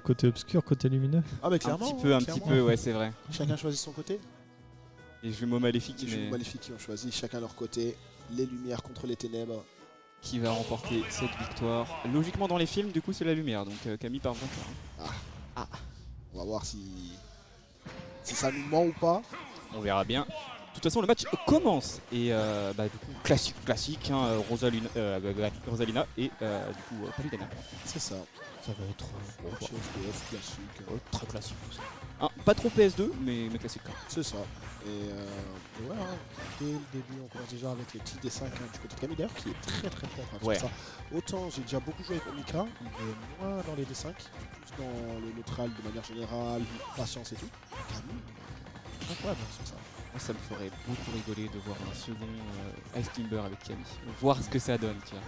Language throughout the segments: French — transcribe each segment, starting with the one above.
Côté obscur, côté lumineux. Ah mais clairement. Un petit peu, ouais, c'est vrai. Chacun choisit son côté. Les jumeaux maléfiques, Les jumeaux maléfiques qui ont choisi chacun leur côté. Les lumières contre les ténèbres. Qui va remporter cette victoire. Logiquement dans les films, du coup, c'est la lumière. Donc Camille part vainqueur. On va voir si ça nous ment ou pas. On verra bien. De toute façon, le match commence. Et du coup, classique, hein, Rosalina et du coup Palutena. C'est ça. Ça va être FPS classique. Très classique tout ça. Hein, pas trop PS2, mais classique quand même. C'est ça. Et ouais, hein, dès le début, on commence déjà avec les petits dessins du côté de Camille d'ailleurs, qui est très très fort. Hein, ouais. Ça. Autant j'ai déjà beaucoup joué avec Omikra, mais moins dans les dessins, plus dans le neutral de manière générale, patience et tout. Camille, incroyable sur ça. Moi, ça me ferait beaucoup rigoler de voir un second Ice Climber avec Camille. Voir ce que ça donne, tu vois.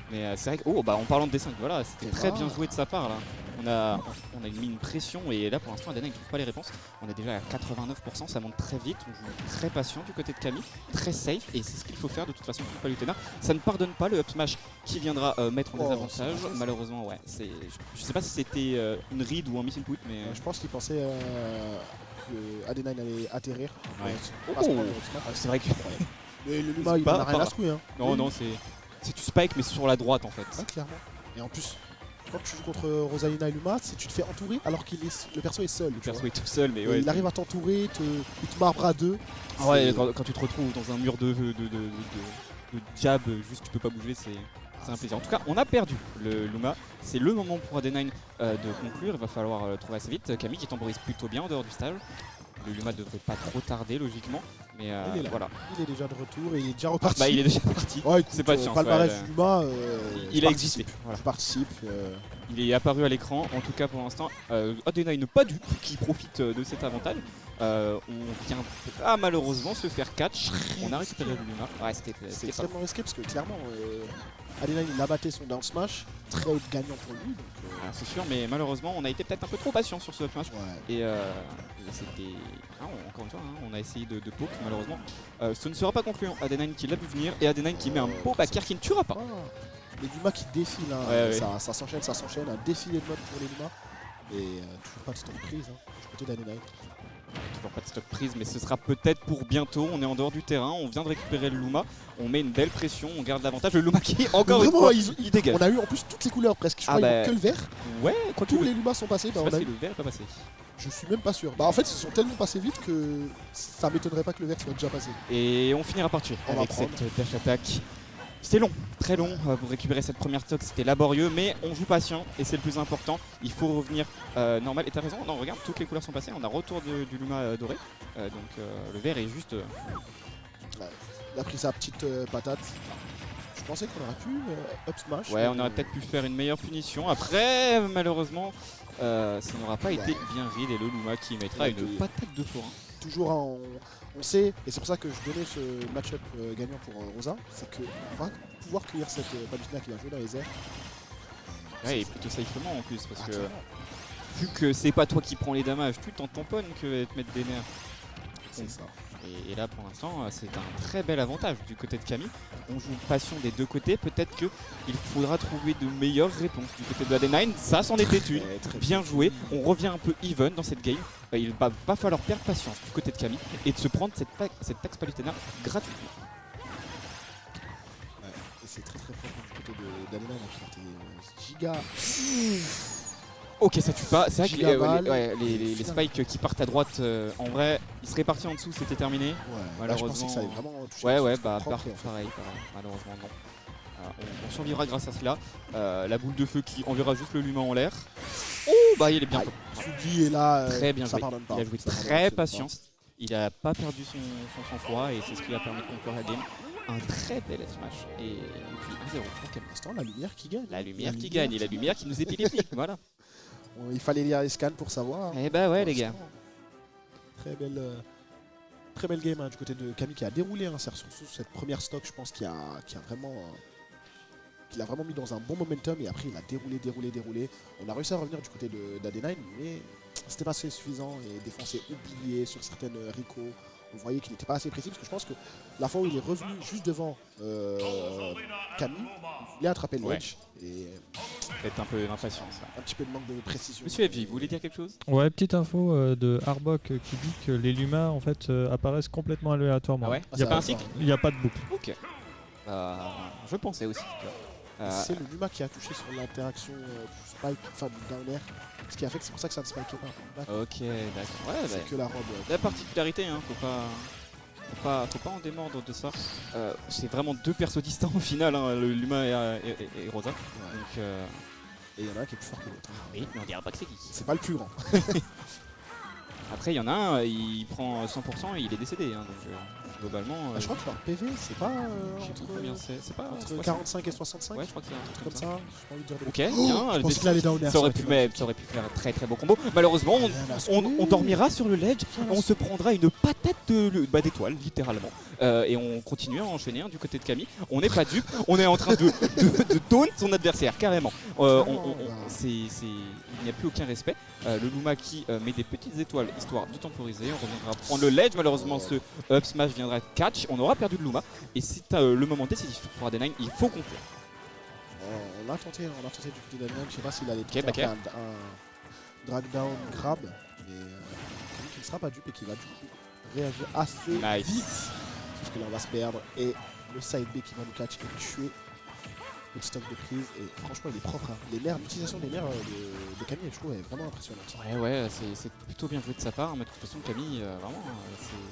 Mais c'est vrai que, en parlant de dessin, voilà, c'était très bien joué de sa part là. On a mis une pression et là pour l'instant Adena ne trouve pas les réponses. On est déjà à 89%, ça monte très vite, on joue très patient du côté de Camille, très safe et c'est ce qu'il faut faire de toute façon pour Palutena. Ça ne pardonne pas le up smash qui viendra mettre en désavantage. Malheureusement, ouais, je sais pas si c'était une read ou un miss input, mais je pense qu'il pensait que Adena allait atterrir. Ouais. C'est vrai que mais le Luma il n'a rien à secouer. Hein. Non, c'est du spike mais sur la droite en fait. Ouais, clairement. Et en plus, quand tu joues contre Rosalina et Luma, tu te fais entourer alors que le perso est seul. Le perso est tout seul, mais ouais. Il arrive à t'entourer, il te marbre à deux. Ah ouais, quand tu te retrouves dans un mur de jab, juste tu peux pas bouger, c'est un plaisir. En tout cas, on a perdu le Luma. C'est le moment pour Adenine de conclure. Il va falloir le trouver assez vite. Camille qui temporise plutôt bien en dehors du stage. Le Luma devrait pas trop tarder logiquement. Mais voilà. Il est déjà de retour et il est déjà reparti. Il est déjà parti. Ouais, c'est pas de chance. Palmarès du Luma, il a existé. Voilà. Je participe. Il est apparu à l'écran, en tout cas pour l'instant. Adenine pas du tout qui profite de cet avantage. On vient malheureusement se faire catch. On a récupéré le Luma. Ouais, c'est extrêmement risqué parce que clairement, Adena il a battu son down smash, très gagnant pour lui. C'est sûr, mais malheureusement on a été peut-être un peu trop patient sur ce up smash. Ouais. Et c'était. Encore une fois, on a essayé de poke, malheureusement. Ce ne sera pas concluant. Adenine qui l'a vu venir et Adenine qui met un beau backer qui ne tuera pas. Les Luma qui défilent, hein. Ça s'enchaîne, un défilé de mode pour les Luma. Et toujours pas de stock prise du côté d'Adenine. Toujours pas de stock prise, mais ce sera peut-être pour bientôt. On est en dehors du terrain, on vient de récupérer le Luma, on met une belle pression, on garde l'avantage. Le Luma qui, encore une fois, il dégage. On a eu en plus toutes les couleurs presque. Je crois qu'il n'y a que le vert. Ouais, tous les Lumas sont passés. Si le vert n'est pas passé. Je suis même pas sûr. En fait, ils sont tellement passés vite que ça m'étonnerait pas que le vert soit déjà passé. Et on finira par tuer avec cette dash attack. C'était long, très long pour récupérer cette première stock, c'était laborieux, mais on joue patient et c'est le plus important. Il faut revenir normal. Et t'as raison, non regarde, toutes les couleurs sont passées, on a retour du Luma doré. Donc le vert est juste... Il a pris sa petite patate. Je pensais qu'on aurait pu up smash. Ouais, on aurait peut-être pu faire une meilleure punition. Après, malheureusement, ça n'aura pas été bien read et le Luma qui mettra une patate de forain. Toujours on sait, et c'est pour ça que je donnais ce match-up gagnant pour Rosa, c'est qu'on va pouvoir cueillir cette Palutena qui va jouer dans les airs. Ouais, et plutôt safement en plus, parce que vu que c'est pas toi qui prends les damages, tu t'en tamponnes que te mettre des nerfs. C'est ça. Et là pour l'instant c'est un très bel avantage du côté de Camille. On joue passion des deux côtés, peut-être qu'il faudra trouver de meilleures réponses du côté de Adenine. Ça c'en était une, bien joué, on revient un peu even dans cette game. Il va pas falloir perdre patience du côté de Camille et de se prendre cette taxe Palutena gratuitement. Ouais, et c'est très fort du côté d'Adenine qui était giga. Ok, ça tue pas. C'est vrai que les spikes qui partent à droite, en vrai, ils seraient partis en dessous, c'était terminé. Ouais, malheureusement. Là, je pensais que ça allait vraiment toucher. Pareil, malheureusement non. On survivra grâce à cela. La boule de feu qui enverra juste le Luma en l'air. Oh, il est bien. Subi est là, très bien ça joué. pardonne pas. Il a joué très patience. Il a pas perdu son sang-froid et c'est ce qui lui a permis de conclure la game. Un très bel smash et puis 1-0 pour Camille. Pour l'instant, la lumière qui gagne. La lumière qui gagne et la lumière qui nous épilepsie. Voilà. Il fallait lire les scans pour savoir. Eh bah ouais les gars. Très belle game du côté de Camille qui a déroulé sur cette première stock. Je pense qu'il a vraiment mis dans un bon momentum et après il a déroulé. On a réussi à revenir du côté d'Adenine mais c'était pas assez suffisant et des fois on s'est oublié sur certaines Rico. Vous voyez qu'il n'était pas assez précis parce que je pense que la fois où il est revenu juste devant Camille, il voulait attraper le ledge et Peut-être un peu d'impatience. un petit peu de manque de précision. Monsieur FJ, vous voulez dire quelque chose? Ouais, petite info de Arbok qui dit que les Luma en fait apparaissent complètement aléatoirement. Ah ouais? Il n'y a, C'est pas- pas un cycle? il y a pas de boucle. Ok. Je pensais aussi. C'est le Luma qui a touché sur l'interaction du spike, enfin du down air, ce qui a fait que c'est pour ça que ça ne spike pas. D'accord. Ok, d'accord. Ouais, C'est bah, que la robe. la particularité, hein, faut pas en démordre de ça. C'est vraiment deux persos distincts au final, hein, le Luma et Rosa. Ouais. Donc, Et il y en a un qui est plus fort que l'autre. oui, mais on dirait pas que c'est qui. C'est pas le plus grand. Après, il y en a un, il prend 100% et il est décédé. Hein, donc, globalement, Je crois que leur PV, c'est pas je sais plus combien c'est pas entre 60. 45 et 65. Ouais, je crois qu'il y a un truc Comme comme ça. ça, j'ai pas envie de dire de Ok, bêtises. bien. Je pensais qu'il allait down air. Ça aurait pu faire un très très beau combo. Malheureusement, on dormira sur le ledge, on se prendra une patate d'étoiles, littéralement. Et on continue à enchaîner du côté de Camille. On n'est pas dupe, on est en train de taunt son adversaire, carrément. Il n'y a plus aucun respect. Le Luma qui met des petites étoiles histoire de temporiser. On reviendra prendre le ledge. Malheureusement, ce up smash viendra catch. On aura perdu le Luma. Et c'est le moment décisif pour AD9. Il faut conclure. On a tenté du côté d'Adnan, je sais pas s'il allait Ok, backer. un drag down grab, mais celui qui ne sera pas dupe et qui va du coup réagir assez Nice. vite. Sauf que là on va se perdre et le side B qui va nous catch et tuer. Petit stock de prise et franchement il est propre. Hein. L'utilisation des nerfs de Camille je trouve est vraiment impressionnante. Ouais, c'est plutôt bien joué de sa part. Mais de toute façon, Camille, vraiment,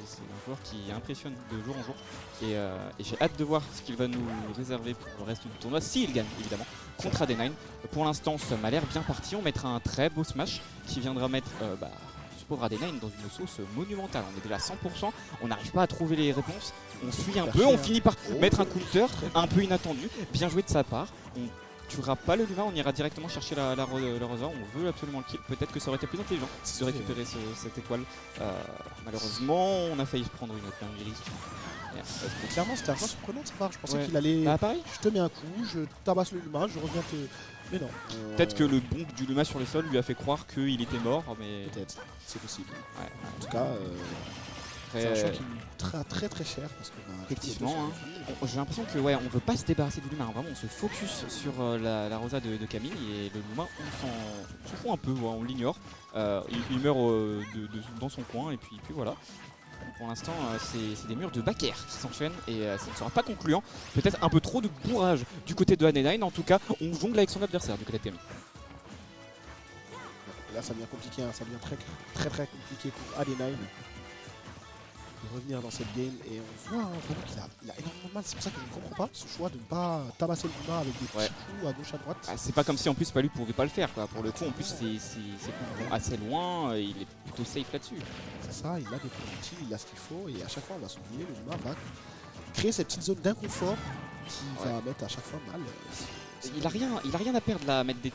c'est un joueur qui impressionne de jour en jour. Et j'ai hâte de voir ce qu'il va nous réserver pour le reste du tournoi, s'il gagne, évidemment, contre AD9. Pour l'instant, ça m'a l'air bien parti. On mettra un très beau smash qui viendra mettre ce pauvre AD9 dans une sauce monumentale. On est déjà à 100%, on n'arrive pas à trouver les réponses. On suit un peu, on finit par mettre un counter un peu inattendu. Bien joué de sa part. On tuera pas le Luma, on ira directement chercher la Rosa. On veut absolument le kill. Peut-être que ça aurait été plus intelligent de récupérer cette étoile. Malheureusement, on a failli se prendre une dinguerie. Clairement c'était un peu surprenant de sa part. Je pensais Ouais. qu'il allait. Bah pareil. Je te mets un coup, je tabasse le Luma, je reviens te. Mais non. Peut-être que le bonk du Luma sur le sol lui a fait croire qu'il était mort, mais Peut-être, c'est possible. ouais. En tout cas, c'est un Après, choix qui coûtera très très cher parce que effectivement, j'ai l'impression que on veut pas se débarrasser du Luma, hein. Vraiment on se focus sur la Rosa de Camille et le Luma on s'en fout un peu, on l'ignore. Il meurt dans son coin et puis voilà. Pour l'instant c'est des murs de back air qui s'enchaînent et ça ne sera pas concluant. Peut-être un peu trop de bourrage du côté de AD9, en tout cas on jongle avec son adversaire du côté de Camille. Là ça devient compliqué, hein. Ça devient très compliqué pour AD9 de revenir dans cette game et on voit vraiment qu'il a énormément de mal. C'est pour ça que je ne comprends pas ce choix de ne pas tabasser le Luma avec des petits coups à gauche à droite. C'est pas comme si en plus Palu pouvait pas le faire quoi. Pour le coup en plus c'est assez loin, il est plutôt safe là-dessus. C'est ça, il a des projectiles, il a ce qu'il faut et à chaque fois on va s'oublier, le Luma va créer cette petite zone d'inconfort qui va mettre à chaque fois mal. Il a rien à perdre là à mettre des.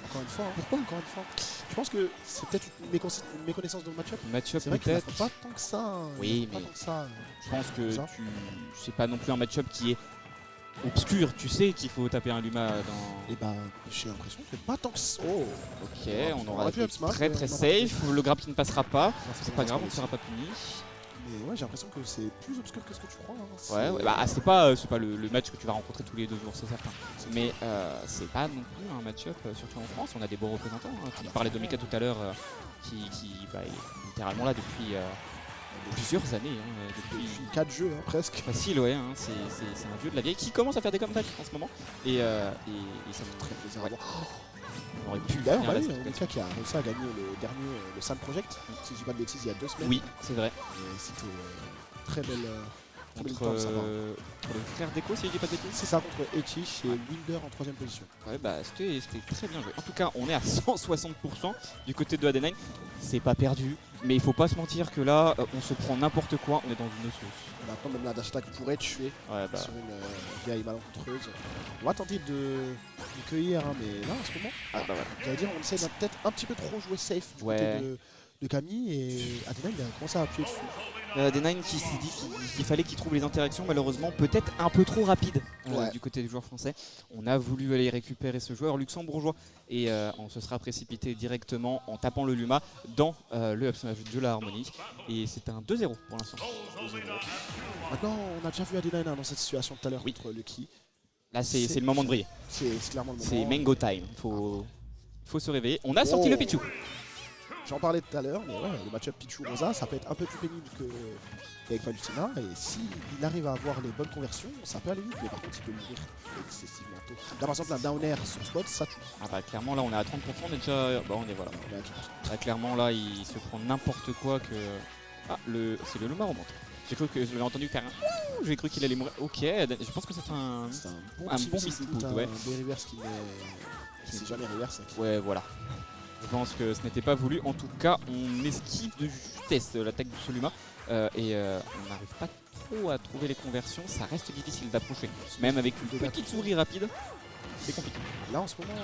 Encore une fois, hein. Pourquoi Encore une fois. Je pense que c'est peut-être une méconnaissance dans le match-up. Match-up C'est vrai qu'il peut-être. n'a pas tant que ça. Hein. Oui, Il a mais pas tant que ça. je pense que Ça. c'est pas non plus un match-up qui est obscur. Tu sais qu'il faut taper un Luma dans. Et bah, j'ai l'impression que pas tant que ça. Oh, Ok, on on aura aurait pu été up smash, très mais très on aura pas safe. Le grab qui ne passera pas. Non, C'est pas grave, on ne sera pas puni. Mais ouais, j'ai l'impression que c'est plus obscur que ce que tu crois. Hein. Ouais, bah c'est pas le match que tu vas rencontrer tous les 2 jours, c'est certain. Mais c'est pas non plus un match-up, surtout en France. On a des beaux représentants. Hein. Tu parlais de Mika tout à l'heure, qui est littéralement là depuis plusieurs années. Hein, depuis 4 jeux, hein, presque. facile, ouais. Hein, c'est un vieux de la vieille qui commence à faire des comebacks en ce moment. Et ça me Très plaisir Ouais. à voir. on aurait pu D'ailleurs, finir bah la oui, séquence. Mika qui a réussi à gagner le dernier, le Sun Project, si je dis pas de bêtises, il y a 2 semaines. Oui, c'est vrai. Et c'était très belle. Contre temps de savoir. le frère d'Echo, si je dis pas de bêtises. C'est ça contre Etich et Wilder en 3ème position. Ouais, bah c'était très bien joué. En tout cas, on est à 160% du côté de AD9. C'est pas perdu, mais il faut pas se mentir que là, on se prend n'importe quoi, on est dans une sauce. Maintenant, même la dash attack pourrait tuer Ouais, bah. sur une vieille malencontreuse. On va tenter de cueillir, hein, mais là, en ce moment, Ah, bah ouais. j'allais dire, on essaie de peut-être un petit peu trop jouer safe du Ouais. côté de Camille et Adena, il a commencé à appuyer dessus. D9 qui s'est dit qu'il fallait qu'il trouve les interactions, malheureusement peut-être un peu trop rapide Ouais. du côté du joueur français. On a voulu aller récupérer ce joueur luxembourgeois et on se sera précipité directement en tapant le Luma dans le up smash de la harmonie. Et c'est un 2-0 pour l'instant. Maintenant, on a déjà vu Adena dans cette situation tout à l'heure contre Lucky. Là c'est le moment de briller. C'est clairement le moment. C'est Mango time. Faut se réveiller. On a sorti le Pichu. J'en parlais tout à l'heure, mais ouais, le match-up Pichu-Rosa, ça peut être un peu plus pénible qu'avec Palutena. Et s'il arrive à avoir les bonnes conversions, ça peut aller vite. Mais par contre, il peut mourir excessivement tôt. Là, par exemple, un down air sur spot, ça tue. Ah bah clairement là on est à 30%, on est déjà... Bah on est voilà. On est à 10%. Là, clairement là il se prend n'importe quoi que... Ah c'est le Luma remonte. J'ai cru que je l'avais entendu faire un... J'ai cru qu'il allait mourir. Ok, je pense que c'est un... C'est un un bon missing put, ouais. Des reverse qui c'est jamais reverse. Ouais voilà. Je pense que ce n'était pas voulu. En tout cas, on esquive de justesse l'attaque du Soluma et on n'arrive pas trop à trouver les conversions. Ça reste difficile d'approcher. Même avec une petite souris rapide, c'est compliqué. Là, en ce moment,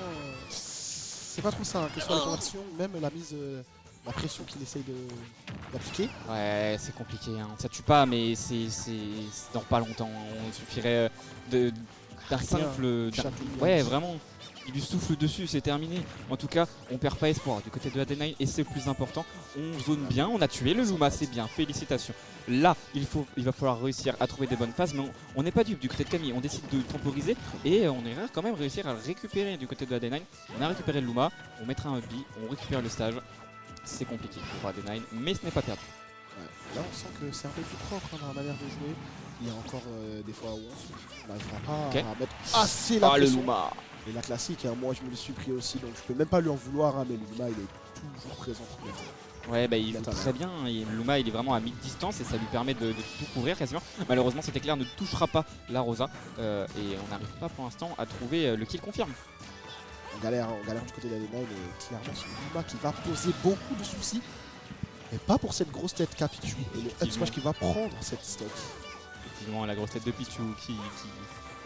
c'est pas trop ça. Hein, que ce soit les conversions, même la mise, la pression qu'il essaye d'appliquer. Ouais, c'est compliqué. Hein. Ça tue pas, mais c'est dans pas longtemps. Il suffirait d'un simple... Ouais, vraiment. Il lui souffle dessus, c'est terminé. En tout cas, on perd pas espoir du côté de Adena et c'est le plus important. On zone bien, on a tué le Luma, c'est bien, félicitations. Là, il va falloir réussir à trouver des bonnes phases, mais on n'est pas dupe du côté de Camille. On décide de temporiser et on ira quand même réussir à le récupérer du côté de Adena. On a récupéré le Luma, on mettra un bi, on récupère le stage. C'est compliqué pour Adena, mais ce n'est pas perdu. Ouais. Là, on sent que c'est un peu plus propre dans la manière de jouer. Il y a encore des fois où on n'arrivera pas à mettre assez la pression. Le Luma. Et la classique, hein, moi je me le suis pris aussi, donc je peux même pas lui en vouloir, hein, mais le Luma il est toujours présent. Ouais, bah il joue très bien, et le Luma il est vraiment à mi-distance et ça lui permet de tout couvrir quasiment. Malheureusement cet éclair ne touchera pas la Rosa et on n'arrive pas pour l'instant à trouver le kill confirme. On galère du côté d'Adena, mais clairement c'est le Luma qui va poser beaucoup de soucis. Mais pas pour cette grosse tête qu'a Pichu et le up smash qui va prendre cette stock. Effectivement, la grosse tête de Pichu qui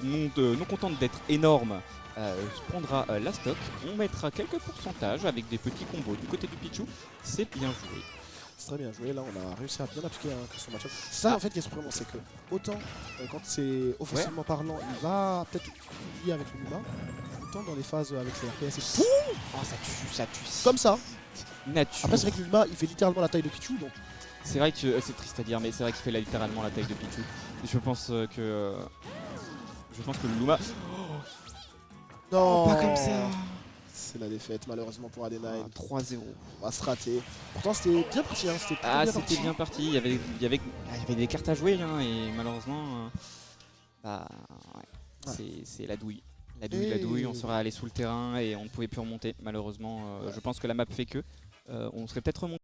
non contente d'être énorme, prendra la stock. On mettra quelques pourcentages avec des petits combos du côté du Pichu. C'est bien joué. C'est très bien joué. Là, on a réussi à bien appliquer son match-up. Ça, en fait, qui est surprenant, c'est que autant quand c'est offensivement parlant, il va peut-être lier avec le Luma, autant dans les phases avec ses RPS et oh, ça tue. Comme ça. Nature. Après, c'est vrai que le Luma, il fait littéralement la taille de Pichu, donc. C'est vrai que c'est triste à dire, mais c'est vrai qu'il fait littéralement la taille de Pichu. Je pense que le Luma. Non, pas comme ça. C'est la défaite, malheureusement pour Adena. 3-0. On va se rater. Pourtant, c'était bien parti. Hein. C'était bien parti. Il y avait des cartes à jouer, hein, et malheureusement, c'est la douille. La douille, on serait allé sous le terrain et on ne pouvait plus remonter. Malheureusement, je pense que la map fait que on serait peut-être remonté.